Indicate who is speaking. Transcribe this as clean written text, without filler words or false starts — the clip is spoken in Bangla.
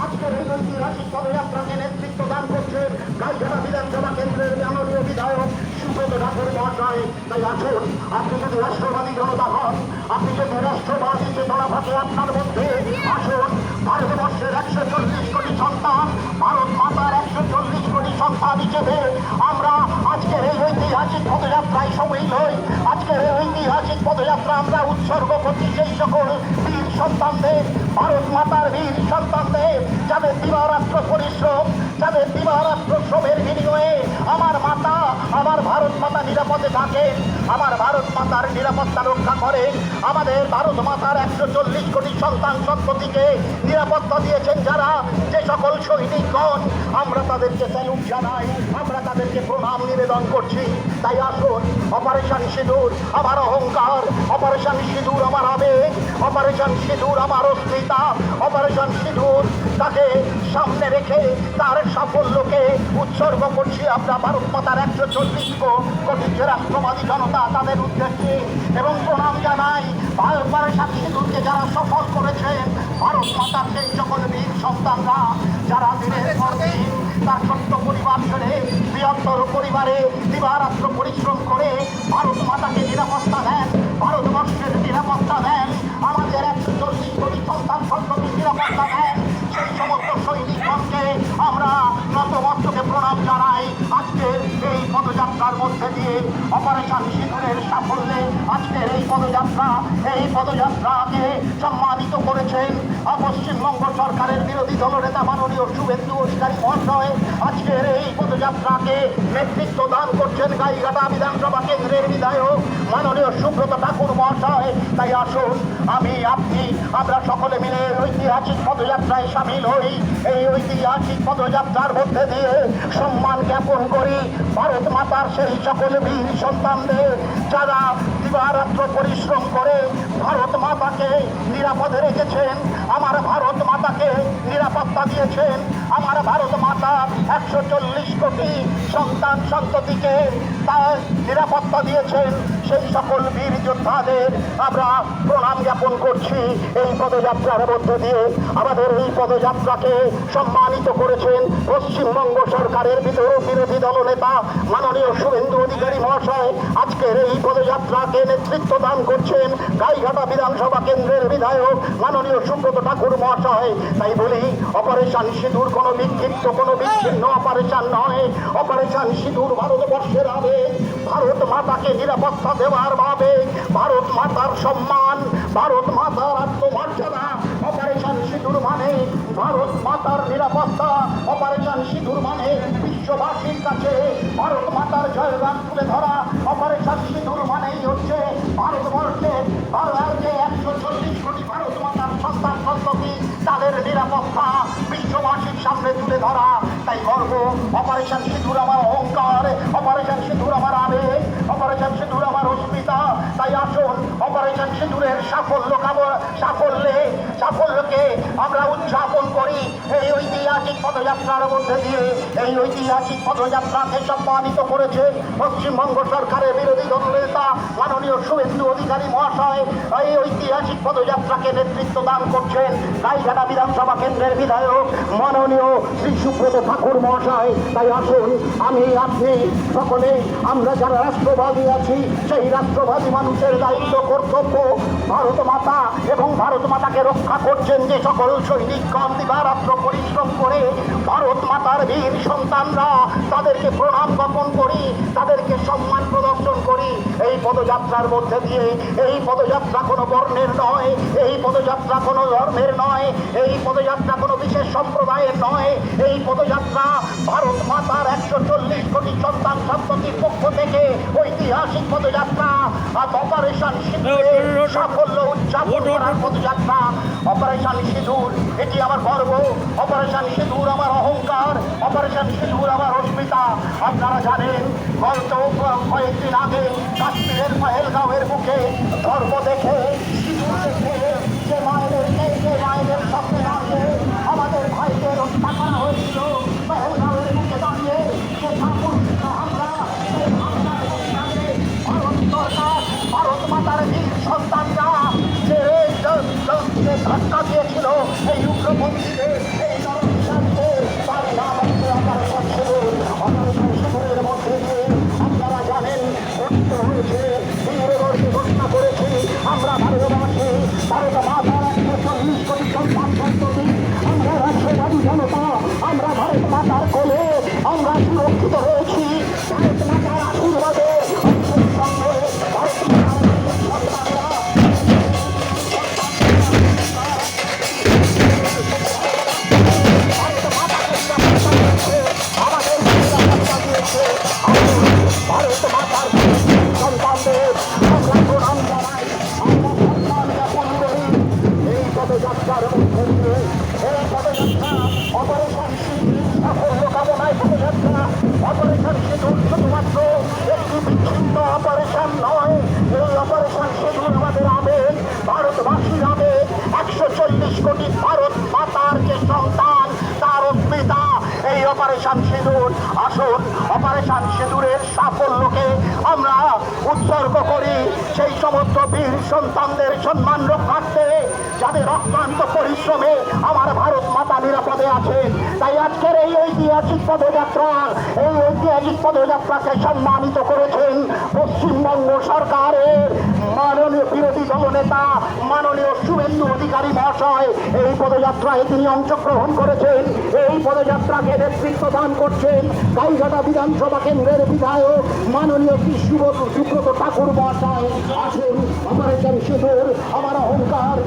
Speaker 1: আজকের এই ঐতিহাসিক পদযাত্রাকে নেতৃত্ব দান করছেন গাইঘাটা বিধানসভা কেন্দ্রের মাননীয় বিধায়ক সুব্রত ঠাকুর মহাশয়। তাই আসুন, আপনি যদি রাষ্ট্রবাদী জনতা হন, আপনি যদি রাষ্ট্রবাদী চেতনা থাকে আপনার মধ্যে, আসুন ভারতবর্ষের 140 কোটি সন্তান, ভারত মাতার 140 কোটি সন্তান হিসেবে আমরা আজকের এই ঐতিহাসিক পদযাত্রায় সামিল হই। আজকের এই ঐতিহাসিক পদযাত্রা আমরা উৎসর্গ করছি সেই সকল বীর সন্তানদের, ভারত মাতার বীর সন্তানদের, যাদের দিবারাত্র পরিশ্রম, যাদের দিবারাত্র শ্রমের বিনিময়ে আমার মাতা, আমার ভারত মাতা নিরাপদে থাকেন, আমার ভারত মাতার নিরাপত্তা রক্ষা করেন। আমাদের ভারত মাতার 140 কোটি সন্তান সন্ততিকে নিরাপত্তা দিয়েছেন যারা, যে সকল সৈনিকগণ, আমরা তাদেরকে স্যালুট জানাই, আমরা তাদেরকে প্রণাম নিবেদন করছি। তাই আসুন, অপারেশন সিঁদুর আমার অহংকার, অপারেশন সিঁদুর আমার আবেগ, অপারেশন সিঁদুর আমার অস্মিতা, অপারেশন সিঁদুর তাকে সামনে রেখে তার সাফল্যকে উৎসর্গ করছি আমরা ভারত মাতার 140 কোটি যে রাষ্ট্রবাদী জনতা, তাদের উদ্দেশ্যে এবং প্রণাম জানাই। অপারেশন সিঁদুরকে যারা সফল করেছেন, ভারত মাতার সেই সকল বীর সন্তানরা যারা দিনের পর দিন তার ছোট্ট পরিবার ছেড়ে বৃহত্তর পরিবারে দিবারাত্র পরিশ্রম করে ভারত মাতাকে নিরাপত্তা দেন, ভারতবর্ষের নিরাপত্তা দেন, আমাদের 140 কোটি সন্তান সন্ততির নিরাপত্তা দেন, সেই সমস্ত সৈনিকগণকে আমরা নতমস্তকে প্রণাম জানাই। আজকের এই পদযাত্রার মধ্যে দিয়ে অপারেশন সিঁদুরের সাফল্যে আজকের এই পদযাত্রাকে সম্মানিত করেছেন পশ্চিমবঙ্গ সরকারের বিরোধী দলনেতা মাননীয় শুভেন্দু অধিকারী মহাশয়। আজকের এই পদযাত্রাকে নেতৃত্ব দান করছেন গাইঘাটা বিধানসভা কেন্দ্রের বিধায়ক মাননীয় সুব্রত ঠাকুর মহাশয়। তাই আসুন, আমি, আপনি, আমরা সকলে মিলে ঐতিহাসিক পদযাত্রায় সামিল হই। এই ঐতিহাসিক পদযাত্রার মধ্যে দিয়ে সম্মান জ্ঞাপন করি ভারত মাতার সেই সকল বীর সন্তানদের যারা দিবারাত্র পরিশ্রম করে ভারত মাতাকে নিরাপদে রেখেছেন, আমার ভারত মাতাকে নিরাপত্তা দিয়েছেন, আমার ভারত মাতা 140 কোটি সন্তান সন্ততিকে তার নিরাপত্তা দিয়েছেন। সেই সকল বীর যোদ্ধাদের আমরা প্রণাম জ্ঞাপন করছি। এই পদযাত্রার মধ্যে দিয়ে আমাদের এই পদযাত্রাকে সম্মানিত করেছেন পশ্চিমবঙ্গ সরকারের বিরোধী দলনেতা মাননীয় শুভেন্দু অধিকারী মহাশয়। আজকের এই পদযাত্রাকে নেতৃত্ব দান করছেন গাইঘাটা বিধানসভা কেন্দ্রের বিধায়ক মাননীয় সুব্রত ঠাকুর মহাশয়। তাই বলি, অপারেশন সিঁদুর কোনো বিক্ষিপ্ত, কোনো বিচ্ছিন্ন অপারেশন নয়। অপারেশন সিঁদুর ভারতবর্ষের আবেগ, ভারত মাতাকে নিরাপত্তা দেওয়ার ভাবে, ভারত মাতার সম্মান, ভারত মাতার আত্মমর্যাদা। অপারেশন সিঁদুর মানে ভারত মাতার নিরাপত্তা, অপারেশন সিঁদুর মানে বিশ্ববাসীর কাছে ভারত মাতার জয়গান তুলে ধরা। অপারেশন সিঁদুর মানেই হচ্ছে ভারতবর্ষে 140 কোটি ভারত মাতার সন্তান সন্ততি তাদের নিরাপত্তা বিশ্ববাসীর সামনে তুলে ধরা। তাই গর্ব, অপারেশন সিঁদুর আমার অহংকার, অপারেশন সিঁদুর আমার আবেগ, অপারেশন সিঁদুর আমার অস্মিতা। তাই আসুন, অপারেশন সিঁদুরের সাফল্যকে আমরা উদযাপন করি এই ঐতিহাসিক পদযাত্রার মধ্যে দিয়ে। এই ঐতিহাসিক পদযাত্রাকে সম্মানিত করেছে পশ্চিমবঙ্গ সরকারের বিরোধী দলনেতা মাননীয় শুভেন্দু অধিকারী মহাশয়। এই ঐতিহাসিক পদযাত্রাকে নেতৃত্ব দান করছেন গাইঘাটা বিধানসভা কেন্দ্রের বিধায়ক মাননীয় শ্রী সুব্রত ঠাকুর মহাশয়। তাই আসুন, আমি, আপনি সকলে আমরা যারা রাষ্ট্রবাদী আছি, সেই রাষ্ট্রবাদী মানুষের দায়িত্ব, কর্তব্য ভারত মাতা এবং ভারত মাতাকে রক্ষা করছেন যে সকল সৈনিকগণ দিবারাত্র পরিশ্রম করে ভারত মাতার বীর সন্তানরা, তাদেরকে প্রণাম জ্ঞাপন করি, তাদেরকে সম্মান প্রদর্শন করি এই পদযাত্রার মধ্যে দিয়ে। এই পদযাত্রা কোনো বর্ণের নয়, এই পদযাত্রা কোনো ধর্মের নয়, এই পদযাত্রা কোনো বিশেষ সম্প্রদায়ের নয়। এই পদযাত্রা ভারত মাতার 140 কোটি সন্তান সন্ততির পক্ষ থেকে ঐতিহাসিক পদযাত্রা, অপারেশন সিঁদুরের সাফল্য উদযাপন করার পদযাত্রা। অপারেশন সিঁদুর এটি আমার গর্ব, অপারেশন সিঁদুর আমার অহংকার, অপারেশন সিঁদুর আমার অস্মিতা। আপনারা জানেন, গত কয়েকদিন আগে কাশ্মীরের পহেলগাঁওয়ের বুকে ধর্ম দেখে, সিঁদুর দেখে যে মায়েদের স্বপ্নে দাঁড়িয়ে আমাদের ভাইদের হত্যা করা হয়েছিল পহেলগাঁওয়ের বুকে দাঁড়িয়ে, যে আমরা ভারত মাতার বীর সন্তানরা যে ধাক্কা দিয়েছিল এই উগ্রপন্থীদের, এই জনতা, আমরা ভারত মাতার কোলে আমরা সুরক্ষিত রয়েছি। ভারত মাতার আশীর্বাদে আমাদের সঙ্গে ভারত মাতার সন্তানরা ভারত মাতাকে নিরাপত্তা দিয়েছে, আমাদের নিরাপত্তা দিয়েছে। ভারত মাতার সন্তানদের আমরা প্রণাম জানাই, আমরা সম্মান জ্ঞাপন করি। এই পদযাত্রার মধ্যে দিয়ে এই পদযাত্রা অপারেশন সিঁদুর সাফল্য কামনায় পদযাত্রা। অপারেশন সিঁদুর শুধুমাত্র একটি বিচ্ছিন্ন অপারেশন নয়, এই অপারেশন সিঁদুর আমাদের আবেগ, ভারতবাসীর আবেগ। 140 কোটি ভারত মাতার যে সন্তান, তার অস্মিতা এই অপারেশন সিঁদুর। আসুন অপারেশন সিঁদুরের সাফল্যকে আমরা উৎসর্গ করি সেই সমস্ত বীর সন্তানদের সম্মান রক্ষার্থে, যাদের অক্লান্ত পরিশ্রমে আমার ভারত মাতা নিরাপদে আছেন। তাই আজকের এই ঐতিহাসিক পদযাত্রাকে সম্মানিত করেছেন পশ্চিমবঙ্গ সরকারের মাননীয় বিরোধী দলনেতা মাননীয় শুভেন্দু অধিকারী মহাশয়। এই পদযাত্রায় তিনি অংশগ্রহণ করেছেন। এই পদযাত্রাকে নেতৃত্ব দান করছেন গাইঘাটা বিধানসভা কেন্দ্রের বিধায়ক মাননীয় শ্রী সুব্রত ঠাকুর মহাশয়। আসুন অপারেশন সিঁদুর আমার অহংকার।